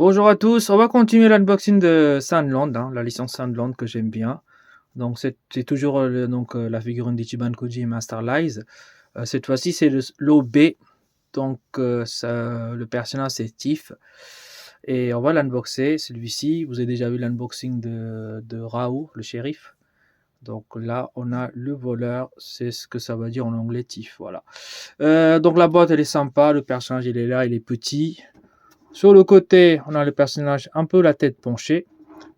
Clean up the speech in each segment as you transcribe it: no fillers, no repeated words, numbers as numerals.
Bonjour à tous, on va continuer l'unboxing de Sandland, hein, la licence Sandland que j'aime bien. Donc c'est toujours la figurine d'Ichiban Koji et Master Lies. Cette fois-ci c'est l'OB, donc le personnage c'est Tiff. Et on va l'unboxer, celui-ci. Vous avez déjà vu l'unboxing de Rao, le shérif. Donc là on a le voleur, c'est ce que ça veut dire en anglais Tiff, voilà. Donc la boîte elle est sympa, le personnage il est là, il est petit. Sur le côté, on a le personnage un peu la tête penchée.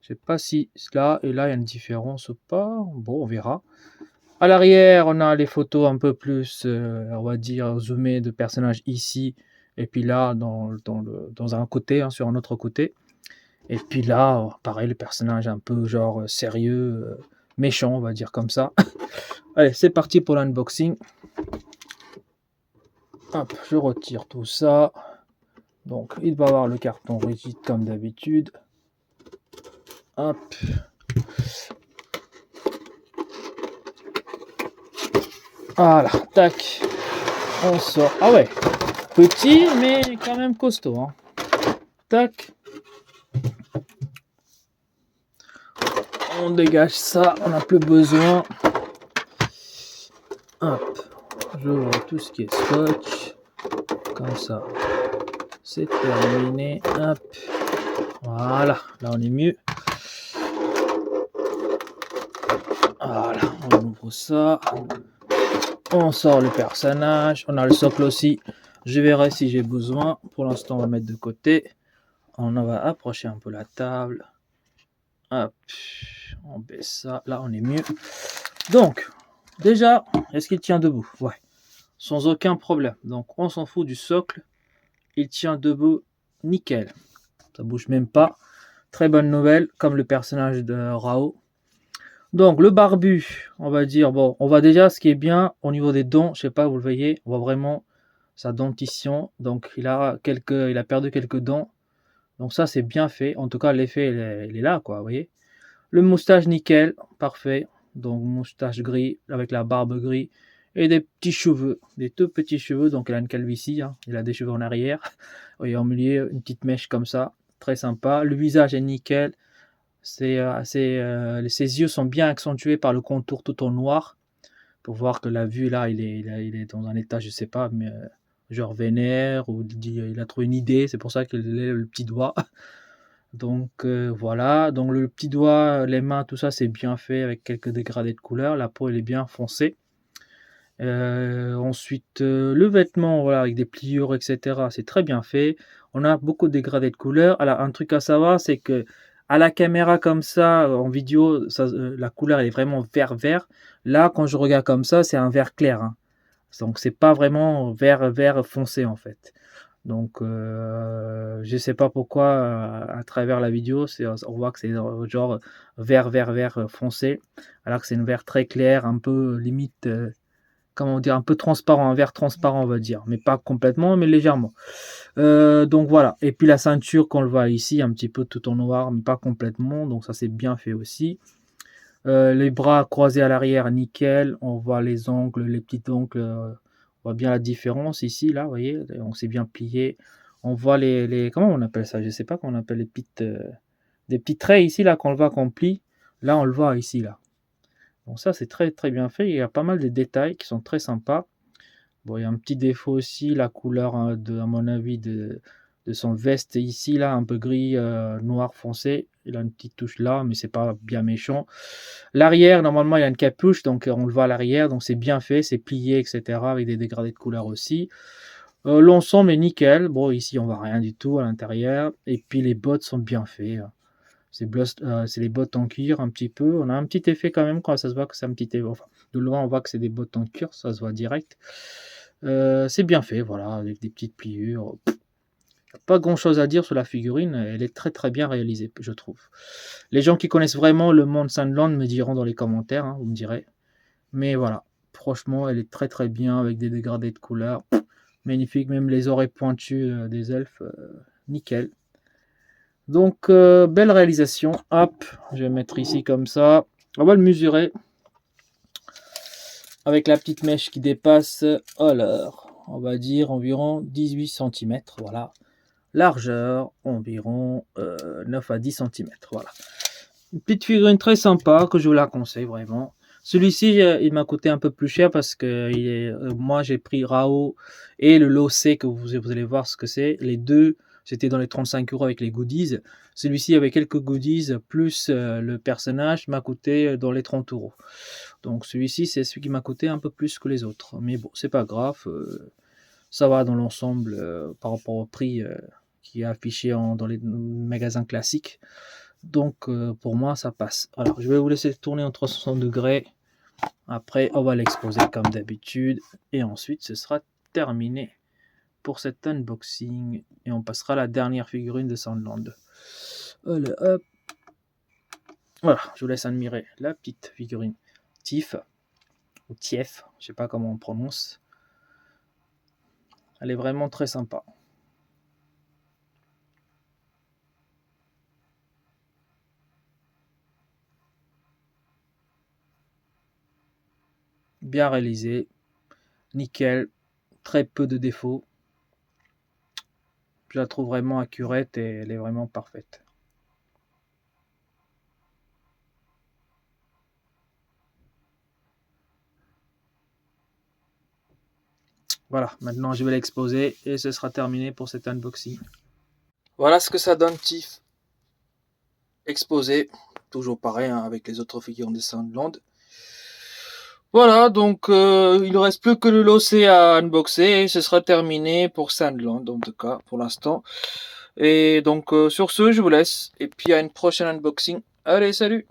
Je sais pas si là et là il y a une différence ou pas. Bon, on verra. À l'arrière, on a les photos un peu plus, on va dire, zoomées de personnages ici. Et puis là, dans un côté, hein, sur un autre côté. Et puis là, pareil, le personnage un peu genre sérieux, méchant, on va dire comme ça. Allez, c'est parti pour l'unboxing. Hop, je retire tout ça. Donc, il va avoir le carton rigide comme d'habitude. Hop. Voilà, tac. On sort. Ah ouais, petit, mais quand même costaud. Hein. Tac. On dégage ça, on n'a plus besoin. Hop. J'ouvre tout ce qui est scotch. Comme ça. C'est terminé. Hop. Voilà, là on est mieux. Voilà, on ouvre ça. On sort le personnage. On a le socle aussi. Je verrai si j'ai besoin. Pour l'instant, on va mettre de côté. On va approcher un peu la table. Hop. On baisse ça. Là, on est mieux. Donc, déjà, est-ce qu'il tient debout? Ouais. Sans aucun problème. Donc, on s'en fout du socle. Il tient debout. Nickel. Ça bouge même pas. Très bonne nouvelle. Comme le personnage de Rao. Donc le barbu, on va dire, bon, on va déjà, ce qui est bien au niveau des dents, je sais pas, vous le voyez, on voit vraiment sa dentition. Donc il a perdu quelques dents. Donc ça c'est bien fait. En tout cas l'effet il est là, quoi, vous voyez. Le moustache nickel, parfait. Donc moustache gris avec la barbe gris et des petits cheveux, des tout petits cheveux. Donc il a une calvitie, hein. Il a des cheveux en arrière et en milieu une petite mèche comme ça, très sympa. Le visage est nickel. Ses yeux sont bien accentués par le contour tout en noir pour voir que la vue là, il est dans un état, je sais pas, mais genre vénère ou il a trouvé une idée. C'est pour ça qu'il a le petit doigt. Donc voilà. Donc le petit doigt, les mains, tout ça, c'est bien fait avec quelques dégradés de couleur. La peau, elle est bien foncée. Ensuite, le vêtement, voilà, avec des pliures, etc. C'est très bien fait. On a beaucoup de dégradés de couleurs. Alors, un truc à savoir, c'est que à la caméra comme ça, en vidéo, la couleur elle est vraiment vert. Là, quand je regarde comme ça, c'est un vert clair. Hein. Donc, c'est pas vraiment vert foncé en fait. Donc, je sais pas pourquoi à travers la vidéo, on voit que c'est genre vert foncé, alors que c'est un vert très clair, un peu limite. Comment dire, un peu transparent, un verre transparent, on va dire, mais pas complètement, mais légèrement. Donc voilà. Et puis la ceinture, qu'on le voit ici, un petit peu tout en noir, mais pas complètement. Donc ça, c'est bien fait aussi. Les bras croisés à l'arrière, nickel. On voit les ongles, les petits ongles. On voit bien la différence ici, là, vous voyez. On s'est bien plié. On voit comment on appelle ça? Je sais pas comment on appelle des petits traits ici, là, qu'on le voit qu'on plie. Là, on le voit ici, là. Donc ça, c'est très très bien fait. Il y a pas mal de détails qui sont très sympas. Bon, il y a un petit défaut aussi, la couleur, hein, à mon avis, de son veste ici, là, un peu gris, noir foncé. Il a une petite touche là, mais c'est pas bien méchant. L'arrière, normalement, il y a une capuche, donc on le voit à l'arrière, donc c'est bien fait, c'est plié, etc., avec des dégradés de couleur aussi. L'ensemble est nickel. Bon, ici, on voit rien du tout à l'intérieur. Et puis les bottes sont bien faites. C'est les bottes en cuir un petit peu. On a un petit effet quand même quand ça se voit que c'est un petit effet. Enfin, de loin, on voit que c'est des bottes en cuir, ça se voit direct. C'est bien fait, voilà, avec des petites pliures. Pas grand chose à dire sur la figurine, elle est très très bien réalisée, je trouve. Les gens qui connaissent vraiment le monde Sandland me diront dans les commentaires, hein, vous me direz. Mais voilà, franchement, elle est très très bien avec des dégradés de couleurs. Magnifique, même les oreilles pointues des elfes, nickel. Donc, belle réalisation. Hop, je vais mettre ici comme ça. On va le mesurer avec la petite mèche qui dépasse, alors, on va dire environ 18 cm. Voilà. largeur environ 9 à 10 centimètres. Voilà. Une petite figurine très sympa que je vous la conseille vraiment. Celui-ci, il m'a coûté un peu plus cher parce que moi j'ai pris Rao et le Losé que vous allez voir ce que c'est. Les deux, c'était dans les 35 € avec les goodies. Celui-ci avec quelques goodies plus le personnage m'a coûté dans les 30 €. Donc celui-ci, c'est celui qui m'a coûté un peu plus que les autres. Mais bon, c'est pas grave. Ça va dans l'ensemble par rapport au prix qui est affiché dans les magasins classiques. Donc pour moi, ça passe. Alors, je vais vous laisser tourner en 360 degrés. Après, on va l'exposer comme d'habitude. Et ensuite, ce sera terminé pour cet unboxing. Et on passera à la dernière figurine de Sandland. Allez, hop. Voilà, je vous laisse admirer la petite figurine Tiff. Ou Tief, je sais pas comment on prononce. Elle est vraiment très sympa. Bien réalisé. Nickel. Très peu de défauts. Je la trouve vraiment accurate et elle est vraiment parfaite. Voilà, maintenant je vais l'exposer et ce sera terminé pour cet unboxing. Voilà ce que ça donne Tiff exposé. Toujours pareil hein, avec les autres figurines de Sandland. Voilà, donc il ne reste plus que le Losé à unboxer et ce sera terminé pour Sandland en tout cas pour l'instant. Et donc sur ce, je vous laisse et puis à une prochaine unboxing. Allez, salut!